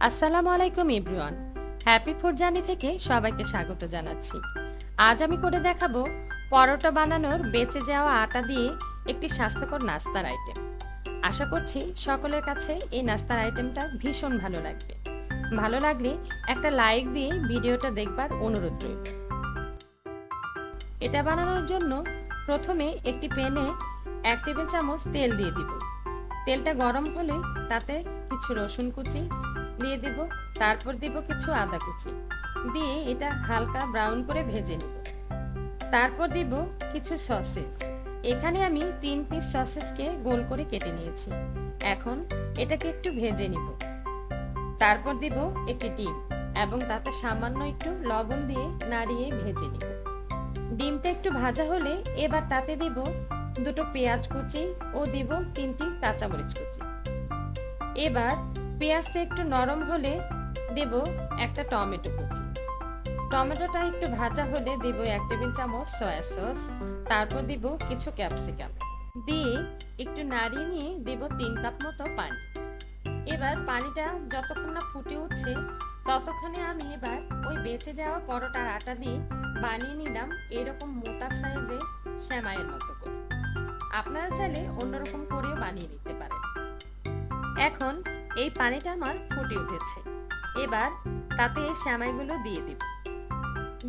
আসসালামু আলাইকুম everyone. Happy food journey থেকে সবাইকে স্বাগত জানাচ্ছি। আজ আমি করে দেখাবো পরোটা বানানোর বেঁচে যাওয়া আটা দিয়ে একটি স্বাস্থ্যকর নাস্তার আইটেম। আশা করছি সকলের কাছে এই নাস্তার আইটেমটা ভীষণ ভালো লাগবে। ভালো লাগলে একটা লাইক দিয়ে ভিডিওটা দেখবার অনুরোধ রইল। এটা বানানোর জন্য প্রথমে একটি প্যানে 1 টেবিল চামচ তেল দিয়ে দিব। তেলটা গরম হলে তাতে কিছু রসুন কুচি দিয়ে দিব, তারপর দিব কিছু আদা কুচি দিয়ে এটা হালকা ব্রাউন করে ভেজে নিব। তারপর দিব কিছু সসেজ। এখানে আমি 3 পিস সসেজকে গোল করে কেটে নিয়েছি। এখন এটাকে একটু ভেজে নিব। তারপর দিব একটি ডিম এবং তাতে সামান্য একটু লবণ দিয়ে নাড়িয়ে ভেজে নিব। ডিমটা একটু ভাজা হলে এবার তাতে দিব দুটো পেঁয়াজ কুচি ও দিব 3টি কাঁচামরিচ কুচি। এবার পেঁয়াজটা একটু নরম হলে দেব একটা টমেটো কুচি। টমেটোটা একটু ভাজা হলে দিব 1 টেবিল চামচ সয়া সস। তারপর দিব কিছু ক্যাপসিকাম দিয়ে একটু নাড়িয়ে নিয়ে দেব 3 কাপ মতো পানি। এবার পানিটা যতক্ষণ না ফুটে উঠছে ততক্ষণে আমি এবার ওই বেঁচে যাওয়া পরোটার আটা দিয়ে বানিয়ে নিলাম এরকম মোটা সাইজে সেমাইয়ের মতো করে। আপনারা চাইলে অন্যরকম করেও বানিয়ে নিতে পারেন। এখন এই পানিটা আমার ফুটে উঠেছে। এবার তাতে এই সেমাইগুলো দিয়ে দিব।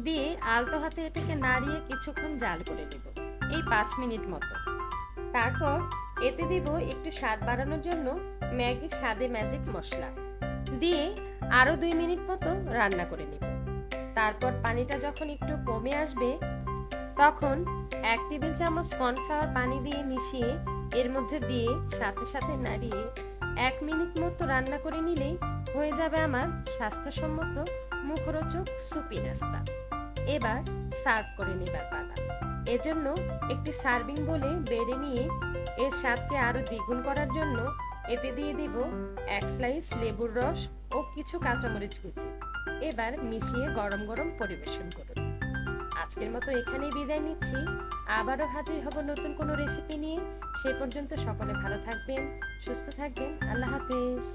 দিয়ে আলতো হাতে এটাকে নাড়িয়ে কিছুক্ষণ জাল করে নেব, এই 5 মিনিট মতো। তারপর এতে দিব একটু স্বাদ বাড়ানোর জন্য ম্যাগি স্বাদে ম্যাজিক মশলা দিয়ে আরো 2 মিনিট মতো রান্না করে নেব। তারপর পানিটা যখন একটু কমে আসবে তখন 1 টেবিল চামচ কর্নফ্লাওয়ার পানি দিয়ে মিশিয়ে এর মধ্যে দিয়ে সাথে সাথে নাড়িয়ে 1 মিনিট মতো রান্না করে নিলেই হয়ে যাবে আমার স্বাস্থ্যসম্মত মুখরোচক সুপি নাস্তা। এবার সার্ভ করে নেবার পালা। এজন্য একটি সার্ভিং বলে বেড়ে নিয়ে এর স্বাদকে আরো দ্বিগুণ করার জন্য এতে দিয়ে দিব 1 স্লাইস লেবুর রস ও কিছু কাঁচামরিচ কুচি। এবার মিশিয়ে গরম গরম পরিবেশন করুন। আজকের মতো এখানেই বিদায় নিচ্ছি। আবারও হাজির হব নতুন কোনো রেসিপি নিয়ে। সে পর্যন্ত সকলে ভালো থাকবেন, সুস্থ থাকবেন। আল্লাহ হাফেজ।